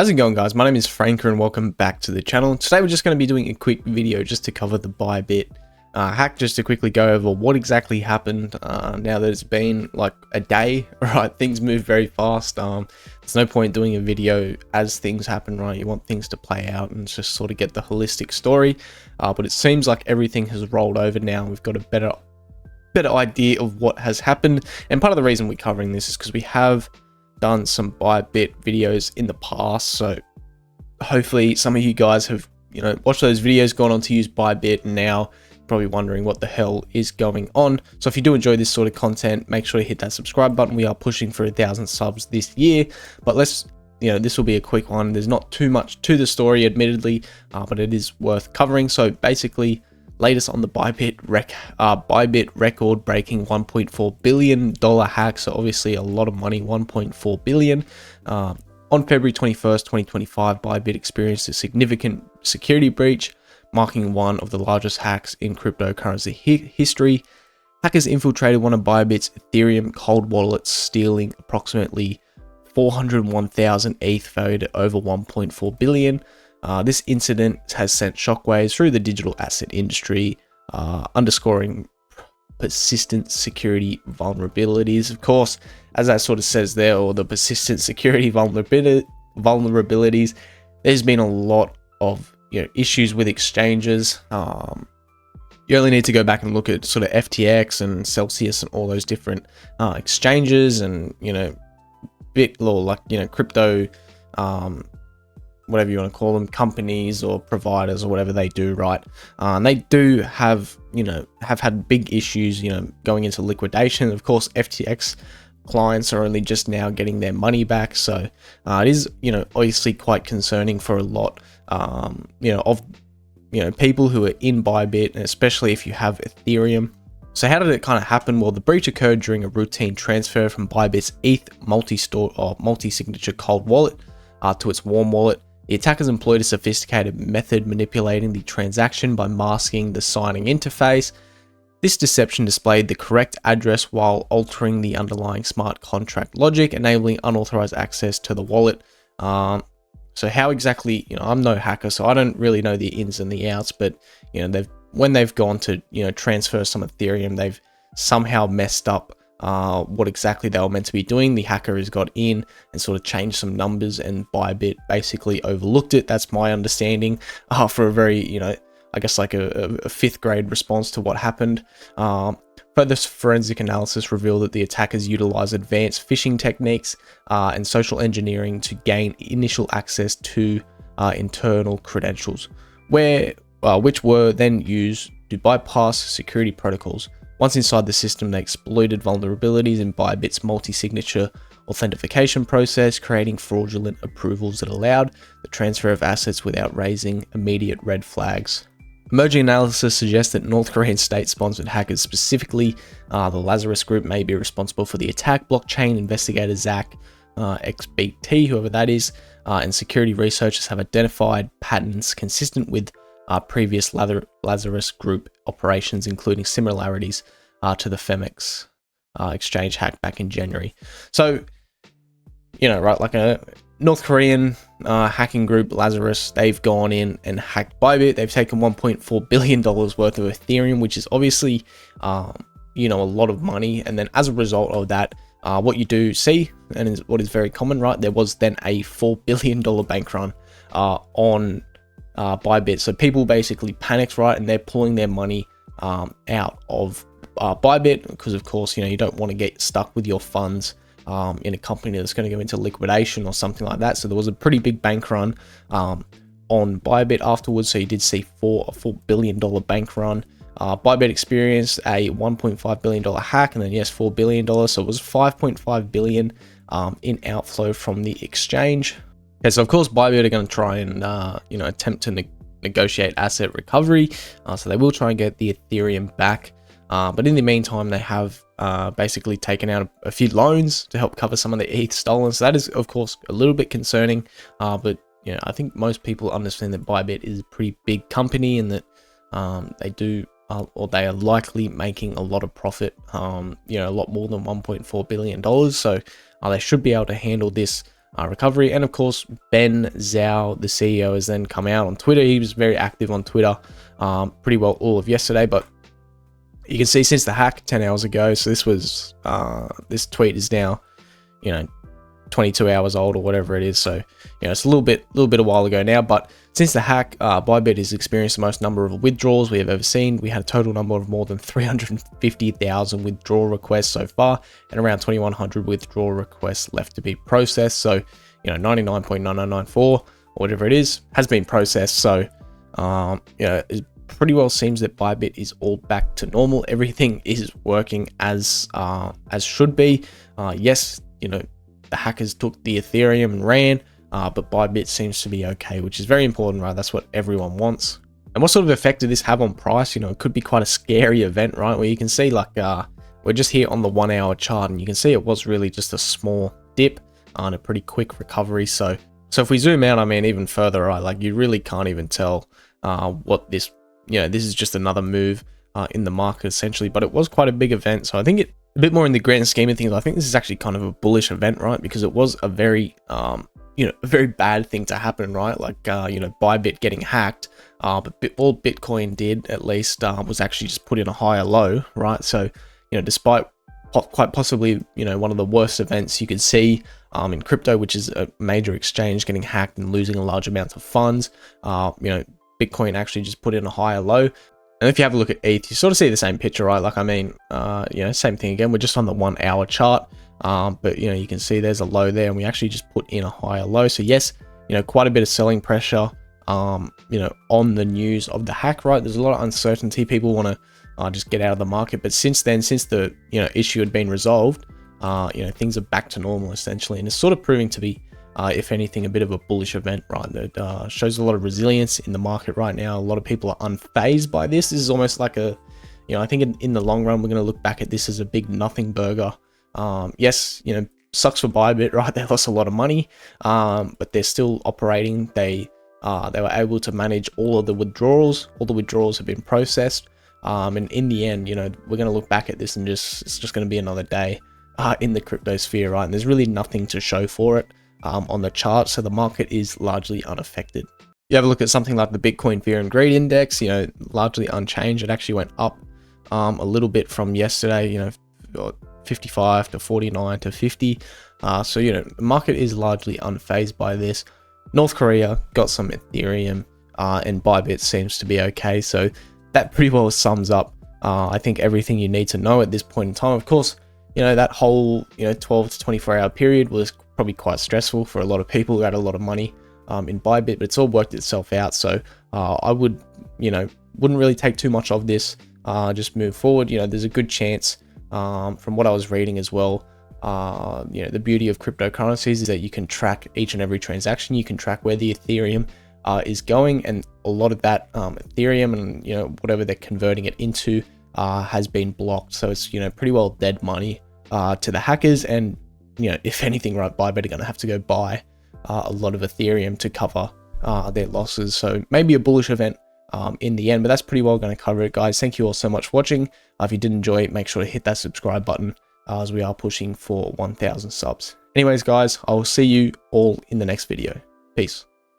How's it going, guys? My name is Franker and welcome back to the channel. Today we're just going to be doing a quick video just to cover the ByBit hack, just to quickly go over what exactly happened now that it's been like a day. Right, things move very fast. There's no point doing a video as things happen, right? You want things to play out and just sort of get the holistic story, but it seems like everything has rolled over now. We've got a better idea of what has happened, and part of the reason we're covering this is because we have done some ByBit videos in the past, so hopefully some of you guys have watched those videos, gone on to use ByBit, and now probably wondering what the hell is going on. So if you do enjoy this sort of content, make sure to hit that subscribe button. We are pushing for 1,000 subs this year, but this will be a quick one. There's not too much to the story, admittedly, but it is worth covering. So basically, latest on the ByBit record-breaking $1.4 billion hack. So obviously a lot of money, $1.4 billion. On February 21st, 2025, ByBit experienced a significant security breach, marking one of the largest hacks in cryptocurrency history. Hackers infiltrated one of ByBit's Ethereum cold wallets, stealing approximately 401,000 ETH valued at over 1.4 billion. This incident has sent shockwaves through the digital asset industry, underscoring persistent security vulnerabilities. Of course, as that sort of says there, or the persistent security vulnerabilities, there's been a lot of issues with exchanges. You only need to go back and look at sort of FTX and Celsius and all those different exchanges, and crypto, whatever you want to call them, companies or providers or whatever they do, right? And they do have had big issues, going into liquidation. Of course, FTX clients are only just now getting their money back, so it is obviously quite concerning for a lot of people who are in ByBit, and especially if you have Ethereum. So how did it kind of happen? Well, the breach occurred during a routine transfer from ByBit's ETH multi-store or multi-signature cold wallet to its warm wallet. The attackers employed a sophisticated method manipulating the transaction by masking the signing interface. This deception displayed the correct address while altering the underlying smart contract logic, enabling unauthorized access to the wallet. So how exactly, I'm no hacker, so I don't really know the ins and the outs, but when they've gone to transfer some Ethereum, they've somehow messed up what exactly they were meant to be doing. The hacker has got in and sort of changed some numbers, and ByBit basically overlooked it. That's my understanding, for a very, I guess like a fifth grade response to what happened. Further forensic analysis revealed that the attackers utilized advanced phishing techniques and social engineering to gain initial access to internal credentials, which were then used to bypass security protocols. Once inside the system, they exploited vulnerabilities in ByBit's multi-signature authentication process, creating fraudulent approvals that allowed the transfer of assets without raising immediate red flags. Emerging analysis suggests that North Korean state-sponsored hackers, specifically the Lazarus Group, may be responsible for the attack. Blockchain investigator Zach XBT, whoever that is, and security researchers have identified patterns consistent with previous Lazarus Group operations, including similarities to the Swyftx exchange hack back in January. So, right, like a North Korean hacking group, Lazarus, they've gone in and hacked ByBit. They've taken $1.4 billion worth of Ethereum, which is obviously, a lot of money. And then as a result of that, what you do see, and is what is very common, right, there was then a $4 billion bank run on ByBit. So people basically panicked, right, and they're pulling their money out of ByBit, because of course you don't want to get stuck with your funds in a company that's going to go into liquidation or something like that. So there was a pretty big bank run on ByBit afterwards. So you did see a $4 billion bank run. ByBit experienced a $1.5 billion hack, and then yes, $4 billion. So it was $5.5 billion in outflow from the exchange. Okay, so of course ByBit are going to try and attempt to negotiate asset recovery, so they will try and get the Ethereum back, but in the meantime they have basically taken out a few loans to help cover some of the ETH stolen. So that is of course a little bit concerning, but I think most people understand that ByBit is a pretty big company, and that they are likely making a lot of profit, a lot more than $1.4 billion. So they should be able to handle this recovery. And of course, Ben Zhao, the CEO, has then come out on Twitter. He was very active on Twitter pretty well all of yesterday, but you can see since the hack 10 hours ago, so this was this tweet is now 22 hours old or whatever it is, so it's a little bit a while ago now. But since the hack, ByBit has experienced the most number of withdrawals we have ever seen. We had a total number of more than 350,000 withdrawal requests so far, and around 2,100 withdrawal requests left to be processed. So 99.9994 or whatever it is has been processed. So it pretty well seems that ByBit is all back to normal. Everything is working as should be. Yes, the hackers took the Ethereum and ran, but ByBit seems to be okay, which is very important, right? That's what everyone wants. And what sort of effect did this have on price? It could be quite a scary event, right? Where you can see like we're just here on the 1 hour chart, and you can see it was really just a small dip and a pretty quick recovery. So if we zoom out, I mean, even further, right? Like you really can't even tell what this, this is just another move in the market essentially, but it was quite a big event. So I think a bit more in the grand scheme of things, I think this is actually kind of a bullish event, right? Because it was a very, a very bad thing to happen, right? Like, ByBit getting hacked, but all Bitcoin did, at least, was actually just put in a higher low, right? So, despite quite possibly, one of the worst events you could see in crypto, which is a major exchange getting hacked and losing a large amount of funds, Bitcoin actually just put in a higher low. And if you have a look at ETH, you sort of see the same picture, right? Like, I mean, same thing again. We're just on the 1 hour chart, but you can see there's a low there, and we actually just put in a higher low. So yes, quite a bit of selling pressure, on the news of the hack, right? There's a lot of uncertainty. People want to just get out of the market, but since then, since the issue had been resolved, things are back to normal essentially, and it's sort of proving to be, if anything, a bit of a bullish event, right? That shows a lot of resilience in the market right now. A lot of people are unfazed by this. This is almost like a, I think in the long run, we're going to look back at this as a big nothing burger. Yes, sucks for ByBit, right? They lost a lot of money, but they're still operating. They were able to manage all of the withdrawals. All the withdrawals have been processed. And in the end, we're going to look back at this and it's just going to be another day in the crypto sphere, right? And there's really nothing to show for it on the chart, so the market is largely unaffected. You have a look at something like the Bitcoin Fear and Greed Index, largely unchanged. It actually went up a little bit from yesterday, 55 to 49 to 50. So, the market is largely unfazed by this. North Korea got some Ethereum, and ByBit seems to be okay. So that pretty well sums up, I think, everything you need to know at this point in time. Of course, that whole 12 to 24 hour period was probably quite stressful for a lot of people who had a lot of money in ByBit, but it's all worked itself out. So I would, wouldn't really take too much of this. Just move forward. There's a good chance, from what I was reading as well, the beauty of cryptocurrencies is that you can track each and every transaction. You can track where the Ethereum is going, and a lot of that Ethereum and whatever they're converting it into has been blocked. So it's pretty well dead money to the hackers, and if anything, right, ByBit are going to have to go buy a lot of Ethereum to cover their losses. So maybe a bullish event in the end, but that's pretty well going to cover it, guys. Thank you all so much for watching. If you did enjoy it, make sure to hit that subscribe button as we are pushing for 1,000 subs. Anyways, guys, I will see you all in the next video. Peace.